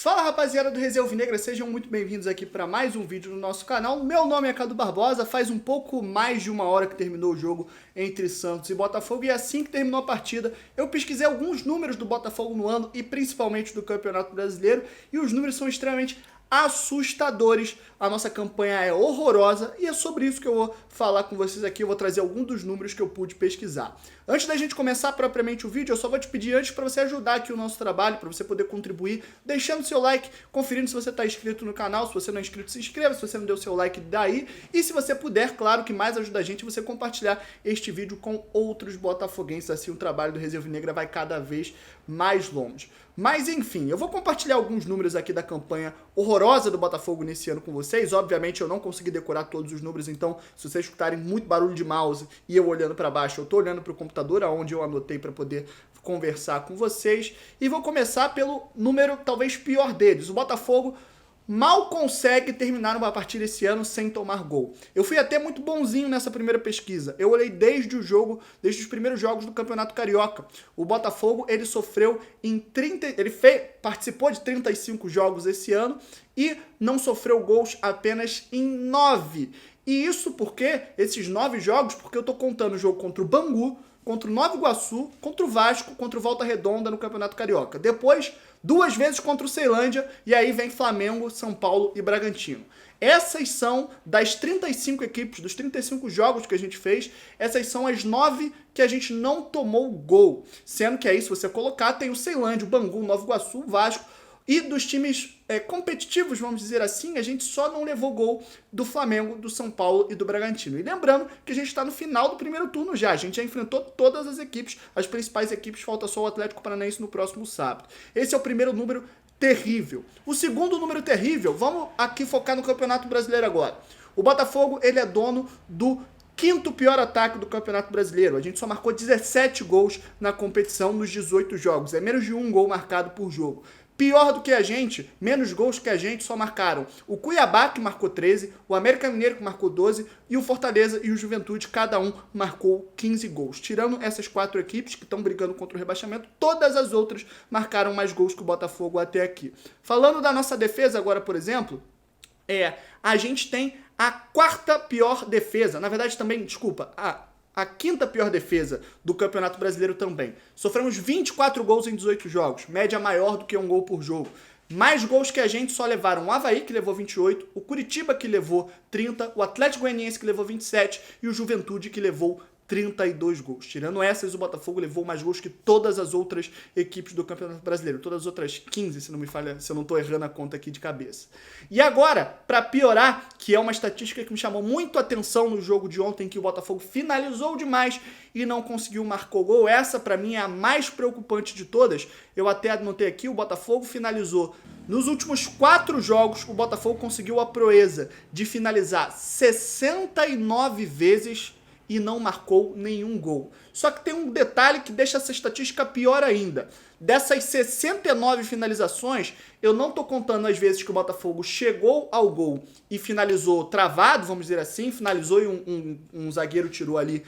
Fala rapaziada do Resenha Alvinegra, sejam muito bem-vindos aqui para mais um vídeo no nosso canal. Meu nome é Cadu Barbosa, faz um pouco mais de uma hora que terminou o jogo entre Santos e Botafogo e assim que terminou a partida eu pesquisei alguns números do Botafogo no ano e principalmente do Campeonato Brasileiro e os números são extremamente assustadores. A nossa campanha é horrorosa e é sobre isso que eu vou falar com vocês aqui. Eu vou trazer alguns dos números que eu pude pesquisar. Antes da gente começar propriamente o vídeo, eu só vou te pedir antes para você ajudar aqui o nosso trabalho, para você poder contribuir, deixando seu like, conferindo se você está inscrito no canal. Se você não é inscrito, se inscreva. Se você não deu seu like, daí. E se você puder, claro que mais ajuda a gente você compartilhar este vídeo com outros botafoguenses. Assim o trabalho do Resenha Alvinegra vai cada vez mais longe. Mas enfim, eu vou compartilhar alguns números aqui da campanha horrorosa do Botafogo nesse ano com vocês. Obviamente eu não consegui decorar todos os números, então se vocês escutarem muito barulho de mouse e eu olhando para baixo, eu tô olhando para o computador aonde eu anotei para poder conversar com vocês. E vou começar pelo número talvez pior deles. O Botafogo mal consegue terminar uma partida esse ano sem tomar gol. Eu fui até muito bonzinho nessa primeira pesquisa. Eu olhei desde os primeiros jogos do Campeonato Carioca. O Botafogo, ele sofreu em 30, participou de 35 jogos esse ano e não sofreu gols apenas em 9. E isso porque esses 9 jogos, porque eu tô contando o jogo contra o Bangu, contra o Nova Iguaçu, contra o Vasco, contra o Volta Redonda no Campeonato Carioca. Depois, 2 vezes contra o Ceilândia, e aí vem Flamengo, São Paulo e Bragantino. Essas são, das 35 equipes, dos 35 jogos que a gente fez, essas são as 9 que a gente não tomou gol. Sendo que aí, se você colocar, tem o Ceilândia, o Bangu, o Nova Iguaçu, o Vasco, e dos times competitivos, vamos dizer assim, a gente só não levou gol do Flamengo, do São Paulo e do Bragantino. E lembrando que a gente está no final do primeiro turno já. A gente já enfrentou todas as equipes, as principais equipes, falta só o Atlético Paranaense no próximo sábado. Esse é o primeiro número terrível. O segundo número terrível, vamos aqui focar no Campeonato Brasileiro agora. O Botafogo, ele é dono do quinto pior ataque do Campeonato Brasileiro. A gente só marcou 17 gols na competição nos 18 jogos. É menos de um gol marcado por jogo. Pior do que a gente, menos gols que a gente só marcaram o Cuiabá, que marcou 13, o América Mineiro, que marcou 12, e o Fortaleza e o Juventude, cada um marcou 15 gols. Tirando essas 4 equipes que estão brigando contra o rebaixamento, todas as outras marcaram mais gols que o Botafogo até aqui. Falando da nossa defesa agora, por exemplo, a gente tem a 4ª pior defesa. Na verdade também, desculpa, a 5ª pior defesa do Campeonato Brasileiro também. Sofremos 24 gols em 18 jogos, média maior do que um gol por jogo. Mais gols que a gente só levaram o Avaí, que levou 28, o Curitiba, que levou 30, o Atlético Goianiense, que levou 27 e o Juventude, que levou 32 gols. Tirando essas, o Botafogo levou mais gols que todas as outras equipes do Campeonato Brasileiro. Todas as outras 15, se eu não estou errando a conta aqui de cabeça. E agora, para piorar, que é uma estatística que me chamou muito a atenção no jogo de ontem, que o Botafogo finalizou demais e não conseguiu marcar gol. Essa, para mim, é a mais preocupante de todas. Eu até anotei aqui, o Botafogo finalizou. Nos últimos 4 jogos, o Botafogo conseguiu a proeza de finalizar 69 vezes e não marcou nenhum gol. Só que tem um detalhe que deixa essa estatística pior ainda. Dessas 69 finalizações, eu não estou contando as vezes que o Botafogo chegou ao gol e finalizou travado, vamos dizer assim, finalizou e um zagueiro tirou ali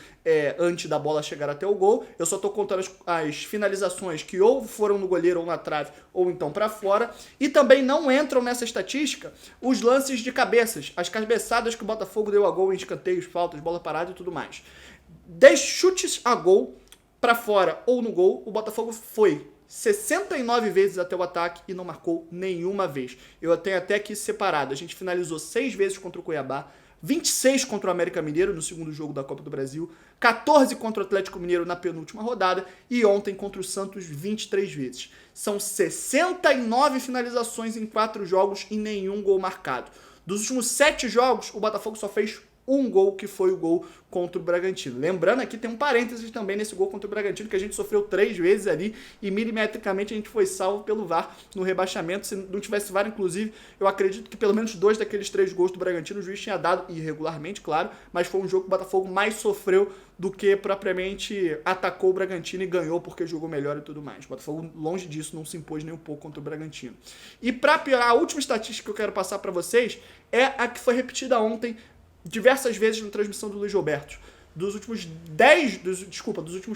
antes da bola chegar até o gol. Eu só estou contando as finalizações que ou foram no goleiro ou na trave ou então para fora. E também não entram nessa estatística os lances de cabeças, as cabeçadas que o Botafogo deu a gol em escanteios, faltas, bola parada e tudo mais. 10 chutes a gol para fora ou no gol, o Botafogo foi 69 vezes até o ataque e não marcou nenhuma vez. Eu tenho até aqui separado. A gente finalizou 6 vezes contra o Cuiabá, 26 contra o América Mineiro no segundo jogo da Copa do Brasil, 14 contra o Atlético Mineiro na penúltima rodada e ontem contra o Santos 23 vezes. São 69 finalizações em 4 jogos e nenhum gol marcado. Dos últimos 7 jogos, o Botafogo só fez um gol, que foi o gol contra o Bragantino. Lembrando aqui, tem um parênteses também nesse gol contra o Bragantino, que a gente sofreu 3 vezes ali e milimetricamente a gente foi salvo pelo VAR no rebaixamento. Se não tivesse VAR, inclusive, eu acredito que pelo menos 2 daqueles 3 gols do Bragantino o juiz tinha dado irregularmente, claro, mas foi um jogo que o Botafogo mais sofreu do que propriamente atacou o Bragantino e ganhou porque jogou melhor e tudo mais. O Botafogo, longe disso, não se impôs nem um pouco contra o Bragantino. E para piorar, a última estatística que eu quero passar para vocês é a que foi repetida ontem diversas vezes na transmissão do Luiz Roberto. Dos últimos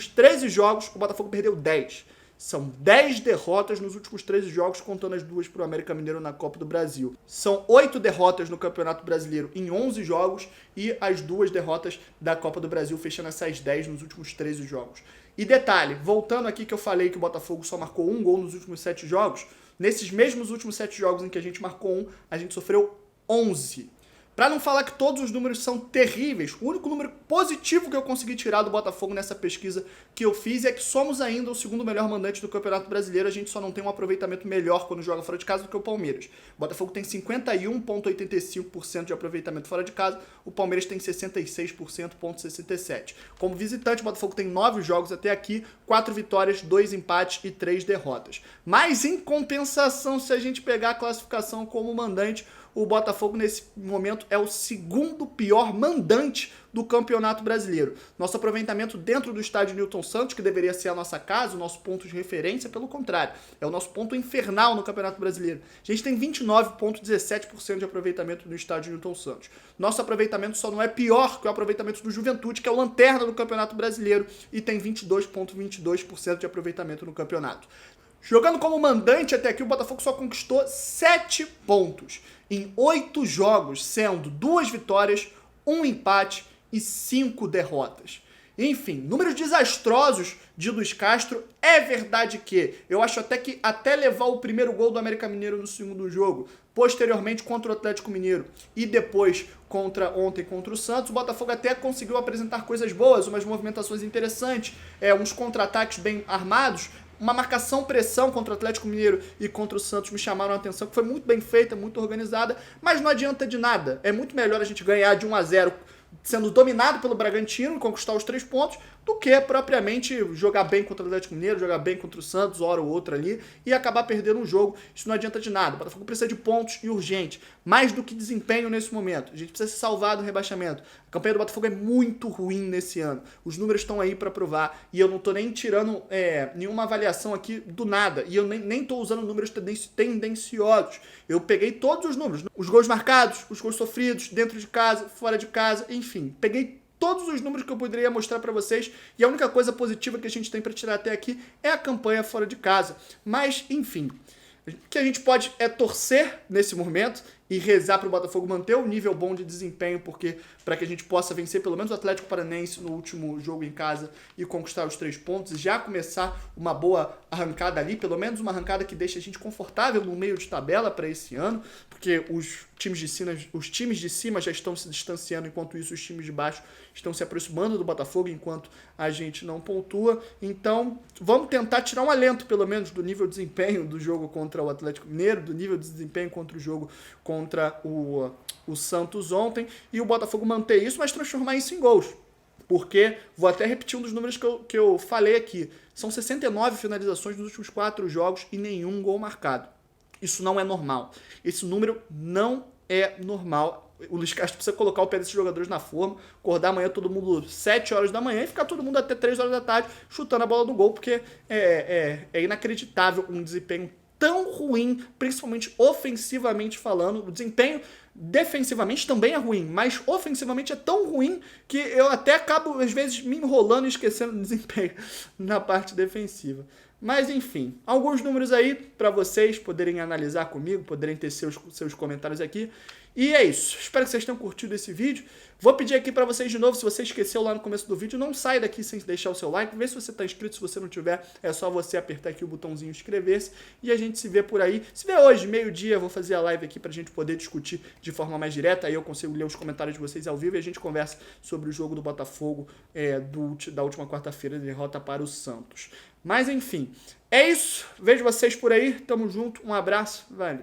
13 jogos, o Botafogo perdeu 10. São 10 derrotas nos últimos 13 jogos, contando as 2 para o América Mineiro na Copa do Brasil. São 8 derrotas no Campeonato Brasileiro em 11 jogos e as 2 derrotas da Copa do Brasil, fechando essas 10 nos últimos 13 jogos. E detalhe, voltando aqui que eu falei que o Botafogo só marcou 1 gol nos últimos 7 jogos, nesses mesmos últimos 7 jogos em que a gente marcou 1, a gente sofreu 11. Pra não falar que todos os números são terríveis, o único número positivo que eu consegui tirar do Botafogo nessa pesquisa que eu fiz é que somos ainda o segundo melhor mandante do Campeonato Brasileiro, a gente só não tem um aproveitamento melhor quando joga fora de casa do que o Palmeiras. O Botafogo tem 51,85% de aproveitamento fora de casa, o Palmeiras tem 66,67%. Como visitante, o Botafogo tem 9 jogos até aqui, 4 vitórias, 2 empates e 3 derrotas. Mas em compensação, se a gente pegar a classificação como mandante, o Botafogo nesse momento é o segundo pior mandante do Campeonato Brasileiro. Nosso aproveitamento dentro do estádio Newton Santos, que deveria ser a nossa casa, o nosso ponto de referência, pelo contrário, é o nosso ponto infernal no Campeonato Brasileiro. A gente tem 29,17% de aproveitamento no estádio Newton Santos. Nosso aproveitamento só não é pior que o aproveitamento do Juventude, que é o lanterna do Campeonato Brasileiro, e tem 22,22% de aproveitamento no campeonato. Jogando como mandante até aqui, o Botafogo só conquistou 7 pontos em 8 jogos, sendo 2 vitórias, 1 empate e 5 derrotas. Enfim, números desastrosos de Luiz Castro. É verdade que eu acho até que até levar o primeiro gol do América Mineiro no segundo jogo, posteriormente contra o Atlético Mineiro e depois ontem contra o Santos, o Botafogo até conseguiu apresentar coisas boas, umas movimentações interessantes, uns contra-ataques bem armados. Uma marcação-pressão contra o Atlético Mineiro e contra o Santos me chamaram a atenção, que foi muito bem feita, muito organizada, mas não adianta de nada. É muito melhor a gente ganhar de 1-0 sendo dominado pelo Bragantino, conquistar os 3 pontos, do que propriamente jogar bem contra o Atlético Mineiro, jogar bem contra o Santos, hora ou outra ali, e acabar perdendo um jogo. Isso não adianta de nada. O Botafogo precisa de pontos e urgente, mais do que desempenho nesse momento. A gente precisa se salvar do rebaixamento. A campanha do Botafogo é muito ruim nesse ano. Os números estão aí para provar, e eu não estou nem tirando nenhuma avaliação aqui do nada, e eu nem estou usando números tendenciosos. Eu peguei todos os números, os gols marcados, os gols sofridos, dentro de casa, fora de casa, enfim, peguei todos os números que eu poderia mostrar para vocês, e a única coisa positiva que a gente tem para tirar até aqui é a campanha fora de casa. Mas, enfim, o que a gente pode é torcer nesse momento e rezar para o Botafogo manter o nível bom de desempenho, porque para que a gente possa vencer pelo menos o Atlético Paranaense no último jogo em casa e conquistar os 3 pontos, e já começar uma boa arrancada ali, pelo menos uma arrancada que deixe a gente confortável no meio de tabela para esse ano, porque os times de cima já estão se distanciando, enquanto isso os times de baixo estão se aproximando do Botafogo, enquanto a gente não pontua. Então, vamos tentar tirar um alento, pelo menos, do nível de desempenho do jogo contra o Atlético Mineiro, do nível de desempenho contra o jogo contra o Santos ontem, e o Botafogo manter isso, mas transformar isso em gols. Porque, vou até repetir um dos números que eu falei aqui, são 69 finalizações nos últimos 4 jogos e nenhum gol marcado. Isso não é normal. Esse número não é normal. O Luiz Castro precisa colocar o pé desses jogadores na forma, acordar amanhã todo mundo 7 horas da manhã e ficar todo mundo até 3 horas da tarde chutando a bola no gol, porque é inacreditável um desempenho tão ruim, principalmente ofensivamente falando. O desempenho defensivamente também é ruim, mas ofensivamente é tão ruim que eu até acabo, às vezes, me enrolando e esquecendo do desempenho na parte defensiva. Mas, enfim, alguns números aí para vocês poderem analisar comigo, poderem ter seus comentários aqui. E é isso. Espero que vocês tenham curtido esse vídeo. Vou pedir aqui para vocês de novo, se você esqueceu lá no começo do vídeo, não sai daqui sem deixar o seu like. Vê se você está inscrito, se você não tiver, é só você apertar aqui o botãozinho inscrever-se. E a gente se vê por aí. Se vê hoje, meio-dia, eu vou fazer a live aqui para a gente poder discutir de forma mais direta. Aí eu consigo ler os comentários de vocês ao vivo e a gente conversa sobre o jogo do Botafogo da última quarta-feira, de derrota para o Santos. Mas, enfim, é isso. Vejo vocês por aí. Tamo junto. Um abraço. Valeu.